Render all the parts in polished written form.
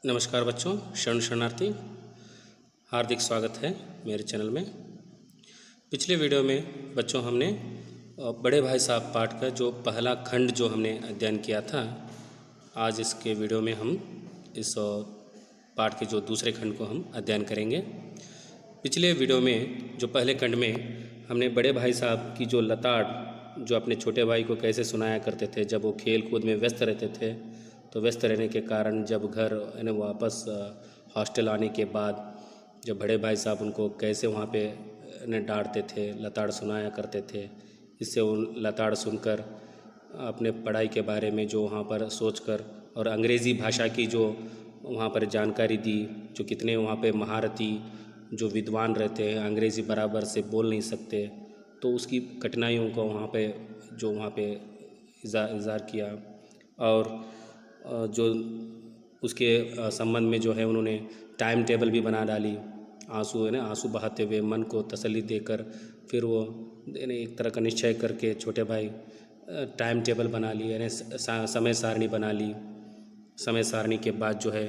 नमस्कार बच्चों, शरणार्थी हार्दिक स्वागत है मेरे चैनल में। पिछले वीडियो में बच्चों हमने बड़े भाई साहब पाठ का जो पहला खंड जो हमने अध्ययन किया था, आज इसके वीडियो में हम इस पाठ के जो दूसरे खंड को हम अध्ययन करेंगे। पिछले वीडियो में जो पहले खंड में हमने बड़े भाई साहब की जो लताड़ जो अपने छोटे भाई को कैसे सुनाया करते थे जब वो खेल कूद में व्यस्त रहते थे, तो व्यस्त रहने के कारण जब घर वापस हॉस्टल आने के बाद जब बड़े भाई साहब उनको कैसे वहाँ पे डांटते थे, लताड़ सुनाया करते थे। इससे उन लताड़ सुनकर अपने पढ़ाई के बारे में जो वहाँ पर सोचकर और अंग्रेज़ी भाषा की जो वहाँ पर जानकारी दी, जो कितने वहाँ पे महारथी जो विद्वान रहते हैं, अंग्रेज़ी बराबर से बोल नहीं सकते, तो उसकी कठिनाइयों को वहाँ पे इज़हार किया। और जो उसके संबंध में जो है उन्होंने टाइम टेबल भी बना डाली, आंसू बहाते हुए मन को तसल्ली देकर फिर वो एक तरह का निश्चय करके छोटे भाई टाइम टेबल बना ली, समय सारणी बना ली। समय सारणी के बाद जो है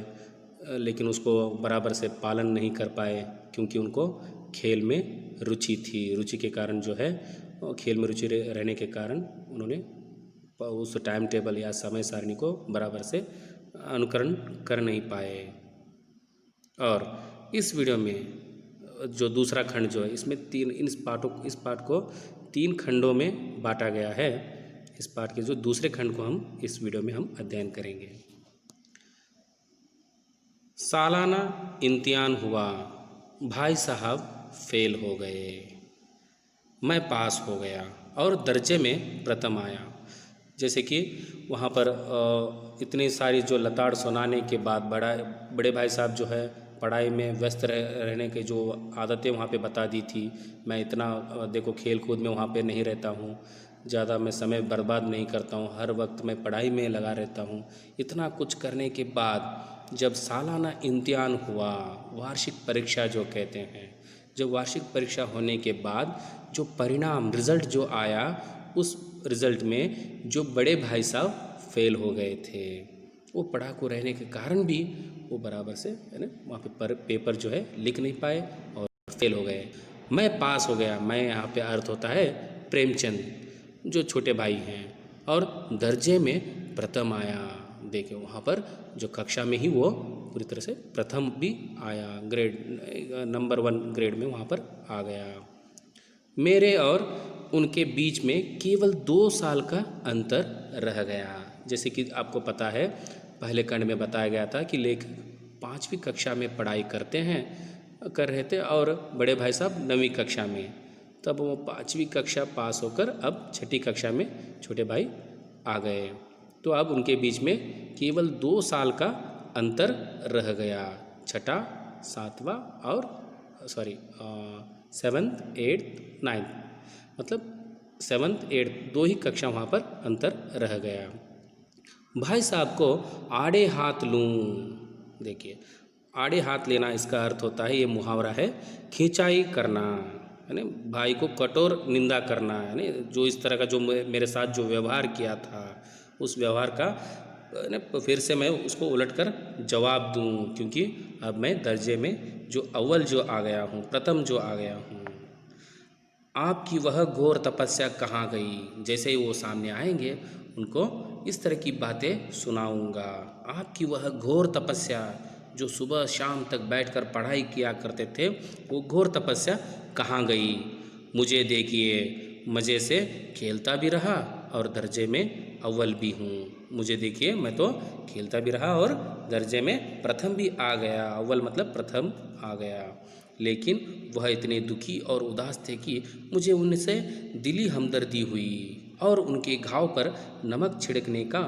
लेकिन उसको बराबर से पालन नहीं कर पाए, क्योंकि उनको खेल में रुचि थी। रुचि के कारण जो है खेल में रुचि रहने के कारण उन्होंने उस टाइम टेबल या समय सारणी को बराबर से अनुकरण कर नहीं पाए। और इस वीडियो में जो दूसरा खंड जो है इसमें इस पाठ को 3 खंडों में बांटा गया है। इस पाठ के जो दूसरे खंड को हम इस वीडियो में हम अध्ययन करेंगे। सालाना इम्तिहान हुआ, भाई साहब फेल हो गए, मैं पास हो गया और दर्जे में प्रथम आया। जैसे कि वहाँ पर इतनी सारी जो लताड़ सुनाने के बाद बड़े भाई साहब जो है पढ़ाई में व्यस्त रहने के जो आदतें वहाँ पे बता दी थी। मैं इतना देखो खेल कूद में वहाँ पे नहीं रहता हूँ, ज़्यादा मैं समय बर्बाद नहीं करता हूँ, हर वक्त मैं पढ़ाई में लगा रहता हूँ। इतना कुछ करने के बाद जब सालाना इम्तिहान हुआ, वार्षिक परीक्षा जो कहते हैं, जब वार्षिक परीक्षा होने के बाद जो परिणाम रिज़ल्ट जो आया, उस रिज़ल्ट में जो बड़े भाई साहब फेल हो गए थे। वो पढ़ाकू रहने के कारण भी वो बराबर से वहाँ पे पेपर जो है लिख नहीं पाए और फेल हो गए। मैं पास हो गया, मैं यहाँ पे अर्थ होता है प्रेमचंद जो छोटे भाई हैं, और दर्जे में प्रथम आया। देखिए वहाँ पर जो कक्षा में ही वो पूरी तरह से प्रथम भी आया, ग्रेड नंबर 1 ग्रेड में वहाँ पर आ गया। मेरे और उनके बीच में केवल 2 साल का अंतर रह गया। जैसे कि आपको पता है पहले खंड में बताया गया था कि लेखक 5वीं कक्षा में पढ़ाई कर रहे थे और बड़े भाई साहब 9वीं कक्षा में। तब वो 5वीं कक्षा पास होकर अब 6ठी कक्षा में छोटे भाई आ गए, तो अब उनके बीच में केवल 2 साल का अंतर रह गया। 6ठा 7वां और 7th 8th 9th, मतलब 7th 8th 2 ही कक्षा वहाँ पर अंतर रह गया। भाई साहब को आड़े हाथ लूँ। देखिए आड़े हाथ लेना, इसका अर्थ होता है, ये मुहावरा है, खिंचाई करना, यानी भाई को कठोर निंदा करना, यानी जो इस तरह का जो मेरे साथ जो व्यवहार किया था उस व्यवहार का फिर से मैं उसको उलटकर जवाब दूँ, क्योंकि अब मैं दर्जे में जो अव्वल जो आ गया हूँ, प्रथम जो आ गया हूँ। आपकी वह घोर तपस्या कहाँ गई। जैसे ही वो सामने आएंगे उनको इस तरह की बातें सुनाऊंगा। आपकी वह घोर तपस्या, जो सुबह शाम तक बैठकर पढ़ाई किया करते थे, वो घोर तपस्या कहाँ गई। मुझे देखिए, मज़े से खेलता भी रहा और दर्जे में अव्वल भी हूँ। मुझे देखिए, मैं तो खेलता भी रहा और दर्जे में प्रथम भी आ गया। अव्वल मतलब प्रथम आ गया। लेकिन वह इतने दुखी और उदास थे कि मुझे उनसे दिली हमदर्दी हुई और उनके घाव पर नमक छिड़कने का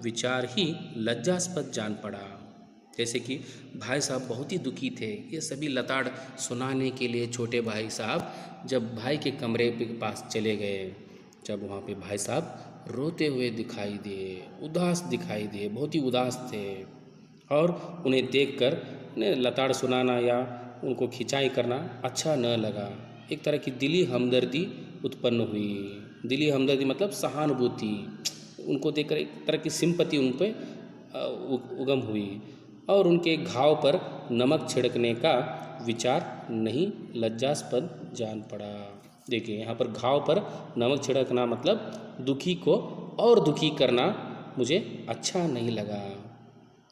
विचार ही लज्जास्पद जान पड़ा। जैसे कि भाई साहब बहुत ही दुखी थे। ये सभी लताड़ सुनाने के लिए छोटे भाई साहब जब भाई के कमरे के पास चले गए, जब वहाँ पे भाई साहब रोते हुए दिखाई दिए, उदास दिखाई दिए, बहुत ही उदास थे, और उन्हें देखकर लताड़ सुनाना या उनको खिंचाई करना अच्छा न लगा। एक तरह की दिली हमदर्दी उत्पन्न हुई। दिली हमदर्दी मतलब सहानुभूति, उनको देखकर एक तरह की सिंपैथी उन पर उगम हुई। और उनके घाव पर नमक छिड़कने का विचार नहीं लज्जास्पद जान पड़ा। देखिए यहाँ पर घाव पर नमक छिड़कना मतलब दुखी को और दुखी करना मुझे अच्छा नहीं लगा।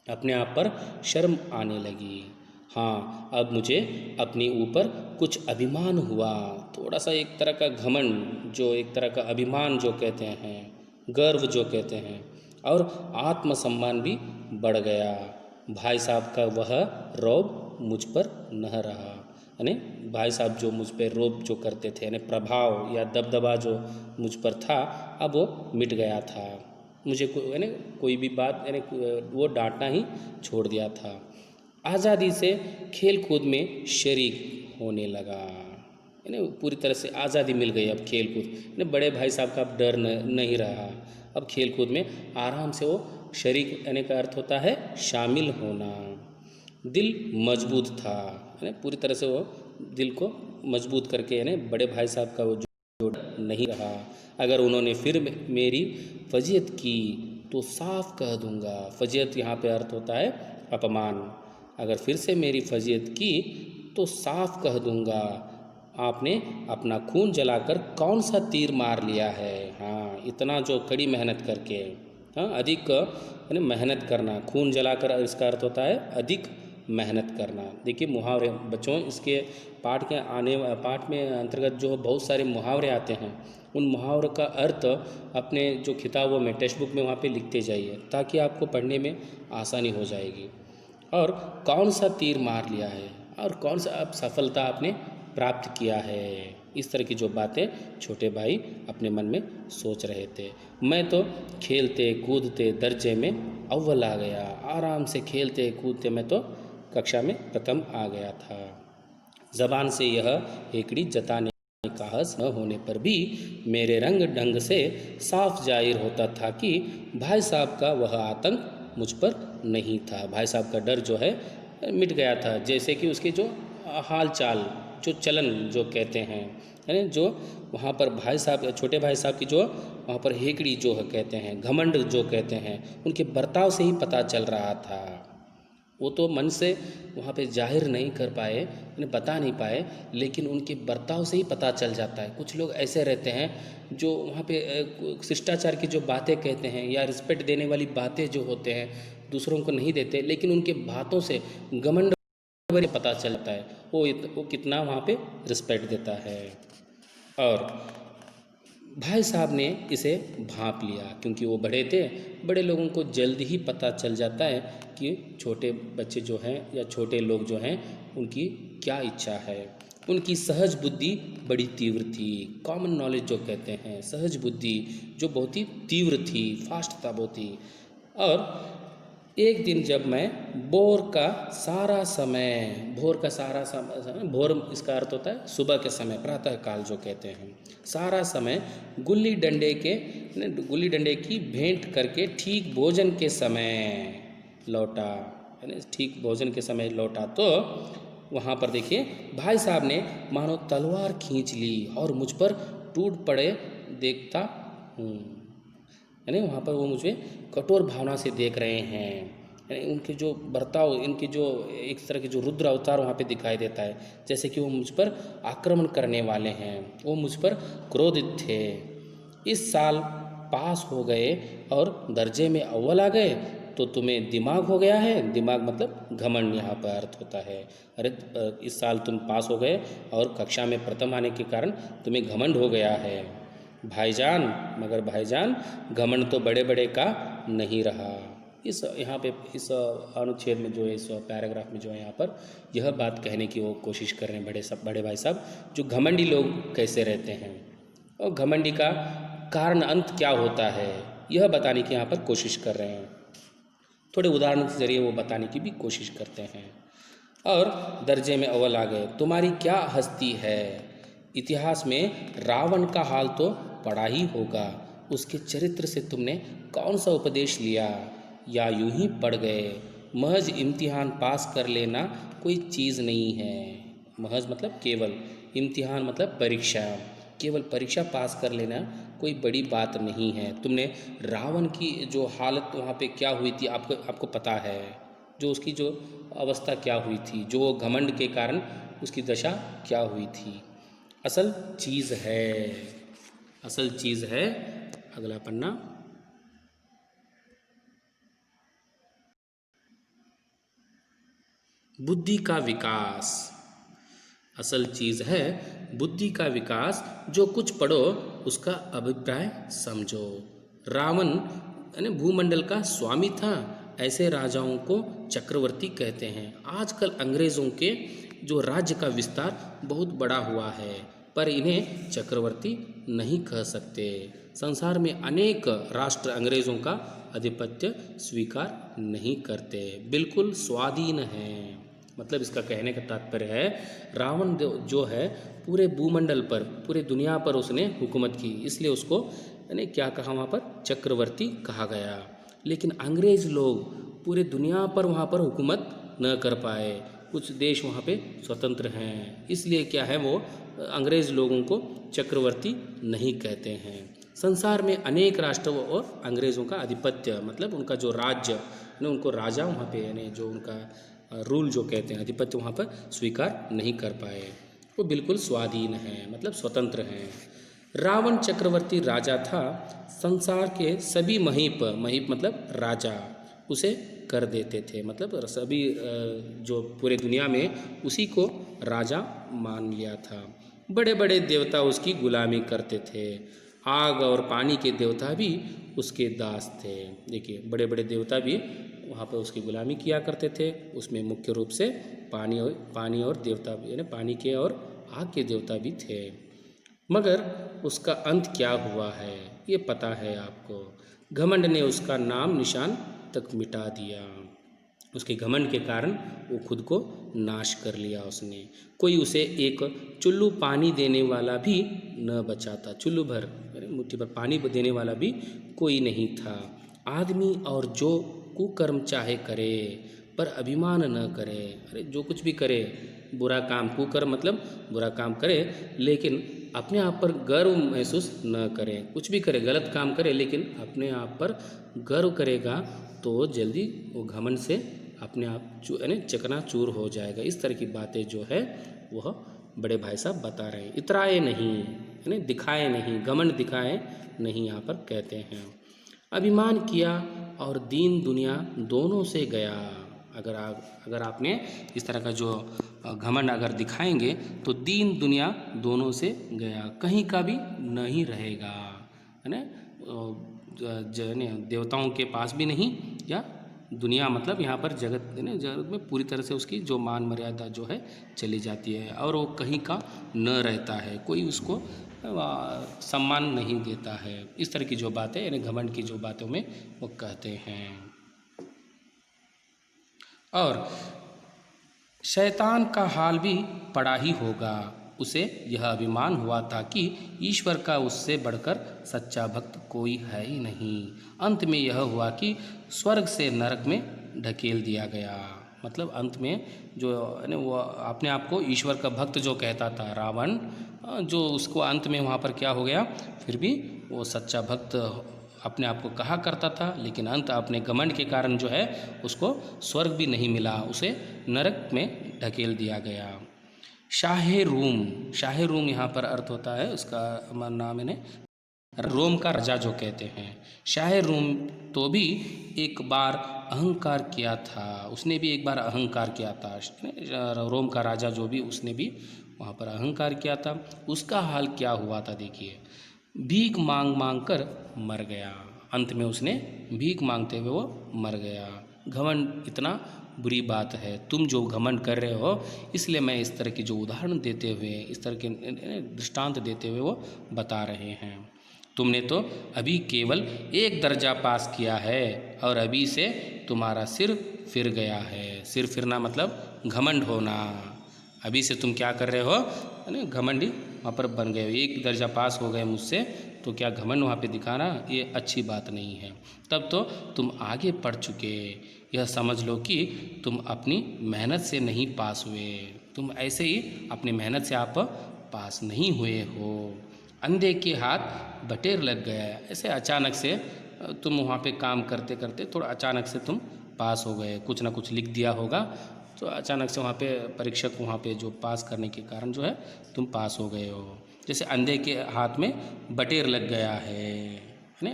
अपने आप पर शर्म आने लगी। हाँ, अब मुझे अपने ऊपर कुछ अभिमान हुआ, थोड़ा सा एक तरह का घमंड, जो एक तरह का अभिमान जो कहते हैं, गर्व जो कहते हैं, और आत्मसम्मान भी बढ़ गया। भाई साहब का वह रौब मुझ पर न रहा, यानी भाई साहब जो मुझ पर रौब जो करते थे, यानी प्रभाव या दबदबा जो मुझ पर था, अब वो मिट गया था। मुझे यानी कोई भी बात यानी वो डांटना ही छोड़ दिया था। आज़ादी से खेल कूद में शरीक होने लगा, यानी पूरी तरह से आज़ादी मिल गई अब खेल कूद, यानी बड़े भाई साहब का अब डर नहीं रहा। अब खेल कूद में आराम से वो शरीक, यानी का अर्थ होता है शामिल होना। दिल मजबूत था, यानी पूरी तरह से वो दिल को मजबूत करके, यानी बड़े भाई साहब का वो जो नहीं रहा। अगर उन्होंने फिर मेरी फजीयत की तो साफ कह दूंगा। फजीयत यहाँ पे अर्थ होता है अपमान। अगर फिर से मेरी फजीयत की तो साफ कह दूंगा, आपने अपना खून जलाकर कौन सा तीर मार लिया है। हाँ, इतना जो कड़ी मेहनत करके, हाँ, अधिक यानी मेहनत करना, खून जलाकर इसका अर्थ होता है अधिक मेहनत करना। देखिए मुहावरे बच्चों, इसके पाठ में अंतर्गत जो बहुत सारे मुहावरे आते हैं, उन मुहावरों का अर्थ अपने जो किताबों में, टेक्स्ट बुक में वहाँ पे लिखते जाइए, ताकि आपको पढ़ने में आसानी हो जाएगी। और कौन सा तीर मार लिया है और कौन सा अब सफलता आपने प्राप्त किया है, इस तरह की जो बातें छोटे भाई अपने मन में सोच रहे थे। मैं तो खेलते कूदते दर्जे में अव्वल आ गया, आराम से खेलते कूदते मैं तो कक्षा में प्रथम आ गया था। ज़बान से यह हेकड़ी जताने का हस न होने पर भी मेरे रंग ढंग से साफ जाहिर होता था कि भाई साहब का वह आतंक मुझ पर नहीं था। भाई साहब का डर जो है मिट गया था, जैसे कि उसके जो हाल चाल, जो चलन जो कहते हैं, यानी जो वहाँ पर भाई साहब, छोटे भाई साहब की जो वहाँ पर हेकड़ी जो है कहते हैं, घमंड जो कहते हैं, उनके बर्ताव से ही पता चल रहा था। वो तो मन से वहाँ पे जाहिर नहीं कर पाए, उन्हें बता नहीं पाए, लेकिन उनके बर्ताव से ही पता चल जाता है। कुछ लोग ऐसे रहते हैं जो वहाँ पे शिष्टाचार की जो बातें कहते हैं या रिस्पेक्ट देने वाली बातें जो होते हैं दूसरों को नहीं देते, लेकिन उनके बातों से घमंड पता चलता है वो कितना वहाँ पे रिस्पेक्ट देता है। और भाई साहब ने इसे भांप लिया, क्योंकि वो बड़े थे, बड़े लोगों को जल्द ही पता चल जाता है कि छोटे बच्चे जो हैं या छोटे लोग जो हैं उनकी क्या इच्छा है। उनकी सहज बुद्धि बड़ी तीव्र थी, कॉमन नॉलेज जो कहते हैं, सहज बुद्धि जो बहुत ही तीव्र थी, फास्ट था बहुत ही। और एक दिन जब मैं भोर का सारा समय, भोर इसका अर्थ होता है सुबह के समय, प्रातः काल जो कहते हैं, सारा समय गुल्ली डंडे की भेंट करके ठीक भोजन के समय लौटा, यानी ठीक भोजन के समय लौटा, तो वहाँ पर देखिए भाई साहब ने मानो तलवार खींच ली और मुझ पर टूट पड़े देखता हूँ। यानी वहाँ पर वो मुझे कठोर भावना से देख रहे हैं, यानी उनके जो बर्ताव, इनके जो एक तरह के जो रुद्र अवतार वहाँ पे दिखाई देता है, जैसे कि वो मुझ पर आक्रमण करने वाले हैं, वो मुझ पर क्रोधित थे। इस साल पास हो गए और दर्जे में अव्वल आ गए तो तुम्हें दिमाग हो गया है। दिमाग मतलब घमंड यहाँ पर अर्थ होता है। अरे इस साल तुम पास हो गए और कक्षा में प्रथम आने के कारण तुम्हें घमंड हो गया है भाईजान। मगर भाईजान घमंड तो बड़े बड़े का नहीं रहा। इस यहाँ पे इस अनुच्छेद में जो है, इस पैराग्राफ में जो है, यहाँ पर यह बात कहने की वो कोशिश कर रहे हैं बड़े भाई साहब, जो घमंडी लोग कैसे रहते हैं और घमंडी का कारण अंत क्या होता है, यह बताने की यहाँ पर कोशिश कर रहे हैं। थोड़े उदाहरण के जरिए वो बताने की भी कोशिश करते हैं। और दर्जे में अव्वल आ गए, तुम्हारी क्या हस्ती है। इतिहास में रावण का हाल तो पढ़ा ही होगा, उसके चरित्र से तुमने कौन सा उपदेश लिया, या यूं ही पढ़ गए। महज इम्तिहान पास कर लेना कोई चीज़ नहीं है। महज मतलब केवल, इम्तिहान मतलब परीक्षा, केवल परीक्षा पास कर लेना कोई बड़ी बात नहीं है। तुमने रावण की जो हालत वहाँ पे क्या हुई थी आपको पता है। जो उसकी जो अवस्था क्या हुई थी, जो घमंड के कारण उसकी दशा क्या हुई थी। असल चीज़ है, असल चीज़ है। अगला पन्ना। बुद्धि का विकास। असल चीज़ है बुद्धि का विकास। जो कुछ पढ़ो उसका अभिप्राय समझो। रावण यानी भूमंडल का स्वामी था। ऐसे राजाओं को चक्रवर्ती कहते हैं। आजकल अंग्रेज़ों के जो राज्य का विस्तार बहुत बड़ा हुआ है, पर इन्हें चक्रवर्ती नहीं कह सकते। संसार में अनेक राष्ट्र अंग्रेज़ों का आधिपत्य स्वीकार नहीं करते, बिल्कुल स्वाधीन हैं। मतलब इसका कहने का तात्पर्य है, रावण जो है पूरे भूमंडल पर, पूरे दुनिया पर उसने हुकूमत की, इसलिए उसको यानी क्या कहा वहाँ पर, चक्रवर्ती कहा गया। लेकिन अंग्रेज़ लोग पूरे दुनिया पर वहाँ पर हुकूमत न कर पाए। कुछ देश वहाँ पे स्वतंत्र हैं, इसलिए क्या है, वो अंग्रेज़ लोगों को चक्रवर्ती नहीं कहते हैं। संसार में अनेक राष्ट्रों और अंग्रेज़ों का आधिपत्य, मतलब उनका जो राज्य यानी उनको राजा वहाँ पे यानी जो उनका रूल जो कहते हैं, आधिपत्य वहाँ पर स्वीकार नहीं कर पाए। वो बिल्कुल स्वाधीन हैं, मतलब स्वतंत्र हैं। रावण चक्रवर्ती राजा था। संसार के सभी महीप, महीप मतलब राजा, उसे कर देते थे। मतलब सभी जो पूरे दुनिया में उसी को राजा मान लिया था। बड़े बड़े देवता उसकी गुलामी करते थे। आग और पानी के देवता भी उसके दास थे। देखिए, बड़े बड़े देवता भी वहाँ पर उसकी गुलामी किया करते थे। उसमें मुख्य रूप से पानी और देवता यानी पानी के और आग के देवता भी थे। मगर उसका अंत क्या हुआ है ये पता है आपको। घमंड ने उसका नाम निशान तक मिटा दिया। उसके घमंड के कारण वो खुद को नाश कर लिया उसने। कोई उसे एक चुल्लू पानी देने वाला भी न बचाता। चुल्लू भर मुट्ठी भर पानी देने वाला भी कोई नहीं था। आदमी और जो कुकर्म चाहे करे, पर अभिमान न करे। अरे जो कुछ भी करे, बुरा काम, कुकर्म मतलब बुरा काम करे, लेकिन अपने आप पर गर्व महसूस न करे। कुछ भी करे, गलत काम करे, लेकिन अपने आप पर गर्व करेगा तो जल्दी वो घमंड से अपने आप यानी चकनाचूर हो जाएगा। इस तरह की बातें जो है वह बड़े भाई साहब बता रहे हैं। इतराए नहीं यानी दिखाए नहीं, घमंड दिखाए नहीं यहाँ पर कहते हैं। अभिमान किया और दीन दुनिया दोनों से गया। अगर आपने इस तरह का जो घमंड अगर दिखाएंगे तो दीन दुनिया दोनों से गया, कहीं का भी नहीं रहेगा, है ना। देवताओं के पास भी नहीं, या दुनिया मतलब यहाँ पर जगत जगत में पूरी तरह से उसकी जो मान मर्यादा जो है चली जाती है, और वो कहीं का न रहता है, कोई उसको सम्मान नहीं देता है। इस तरह की जो बातें यानी घमंड की जो बातों में वो कहते हैं। और शैतान का हाल भी पड़ा ही होगा। उसे यह अभिमान हुआ था कि ईश्वर का उससे बढ़कर सच्चा भक्त कोई है ही नहीं। अंत में यह हुआ कि स्वर्ग से नरक में ढकेल दिया गया। मतलब अंत में जो वो अपने आप को ईश्वर का भक्त जो कहता था रावण, जो उसको अंत में वहाँ पर क्या हो गया, फिर भी वो सच्चा भक्त अपने आप को कहा करता था, लेकिन अंत अपने घमंड के कारण जो है उसको स्वर्ग भी नहीं मिला, उसे नरक में ढकेल दिया गया। शाहे रूम यहाँ पर अर्थ होता है, उसका नाम है रोम का राजा जो कहते हैं। शाहे रूम तो भी एक बार अहंकार किया था, उसने भी एक बार अहंकार किया था। रोम का राजा जो भी, उसने भी वहाँ पर अहंकार किया था। उसका हाल क्या हुआ था देखिए, भीख मांग मांग कर मर गया। अंत में उसने भीख मांगते हुए वो मर गया। घमंड इतना बुरी बात है, तुम जो घमंड कर रहे हो, इसलिए मैं इस तरह की जो उदाहरण देते हुए, इस तरह के दृष्टांत देते हुए वो बता रहे हैं। तुमने तो अभी केवल एक दर्जा पास किया है और अभी से तुम्हारा सिर फिर गया है। सिर फिरना मतलब घमंड होना। अभी से तुम क्या कर रहे हो, घमंडी वहाँ पर बन गए हो। एक दर्जा पास हो गए मुझसे, तो क्या घमंड वहाँ पे दिखाना ये अच्छी बात नहीं है। तब तो तुम आगे बढ़ चुके, यह समझ लो कि तुम अपनी मेहनत से नहीं पास हुए। तुम ऐसे ही अपनी मेहनत से आप पास नहीं हुए हो। अंधे के हाथ बटेर लग गया। ऐसे अचानक से तुम वहाँ पे काम करते करते थोड़ा अचानक से तुम पास हो गए, कुछ ना कुछ लिख दिया होगा तो अचानक से वहाँ पे परीक्षक वहाँ पे जो पास करने के कारण जो है तुम पास हो गए हो। जैसे अंधे के हाथ में बटेर लग गया है ना,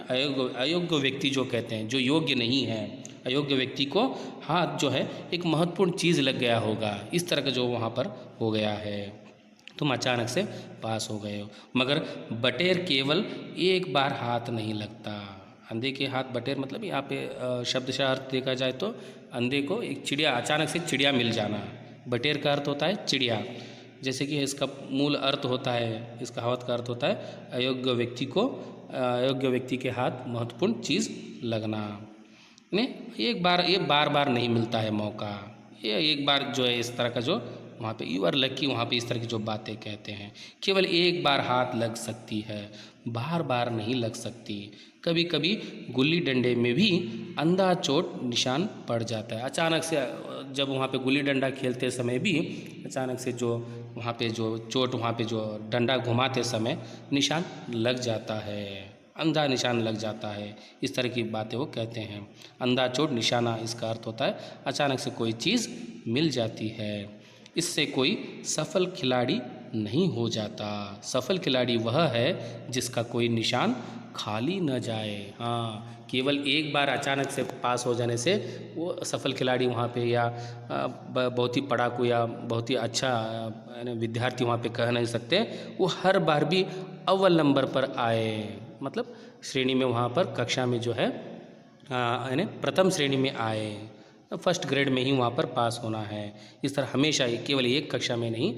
अयोग्य व्यक्ति जो कहते हैं, जो योग्य नहीं है, अयोग्य व्यक्ति को हाथ जो है एक महत्वपूर्ण चीज़ लग गया होगा, इस तरह का जो वहाँ पर हो गया है, तुम अचानक से पास हो गए हो। मगर बटेर केवल एक बार हाथ नहीं लगता। अंधे के हाथ बटेर मतलब यहाँ पे शब्दशः अर्थ देखा जाए तो अंधे को एक चिड़िया, अचानक से चिड़िया मिल जाना, बटेर का अर्थ होता है चिड़िया। जैसे कि इसका मूल अर्थ होता है, इस कहावत का अर्थ होता है अयोग्य व्यक्ति को, अयोग्य व्यक्ति के हाथ महत्वपूर्ण चीज़ लगना। नहीं, एक बार, ये बार बार नहीं मिलता है मौका, ये एक बार जो है इस तरह का जो वहाँ पे यू आर लकी, वहाँ पे इस तरह की जो बातें कहते हैं। केवल एक बार हाथ लग सकती है, बार बार नहीं लग सकती। कभी कभी गुल्ली डंडे में भी अंधा चोट निशान पड़ जाता है। अचानक से जब वहाँ पे गुल्ली डंडा खेलते समय भी अचानक से जो वहाँ पे जो चोट, वहाँ पे जो डंडा घुमाते समय निशान लग जाता है, अंधा निशान लग जाता है, इस तरह की बातें वो कहते हैं। अंधा चोट निशाना, इसका अर्थ होता है अचानक से कोई चीज़ मिल जाती है। इससे कोई सफल खिलाड़ी नहीं हो जाता। सफल खिलाड़ी वह है जिसका कोई निशान खाली न जाए। हाँ, केवल एक बार अचानक से पास हो जाने से वो सफल खिलाड़ी वहाँ पे, या बहुत ही पढ़ाकू या बहुत ही अच्छा विद्यार्थी वहाँ पे कह नहीं सकते, वो हर बार भी अव्वल नंबर पर आए, मतलब श्रेणी में वहाँ पर कक्षा में जो है यानी प्रथम श्रेणी में आए, फर्स्ट ग्रेड में ही वहाँ पर पास होना है। इस तरह हमेशा ही, केवल एक कक्षा में नहीं,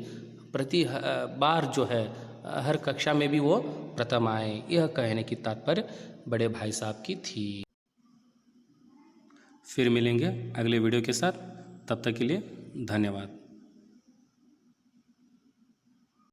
प्रति बार जो है हर कक्षा में भी वो प्रथम आए। यह कहने की तात्पर्य बड़े भाई साहब की थी। फिर मिलेंगे अगले वीडियो के साथ, तब तक के लिए धन्यवाद।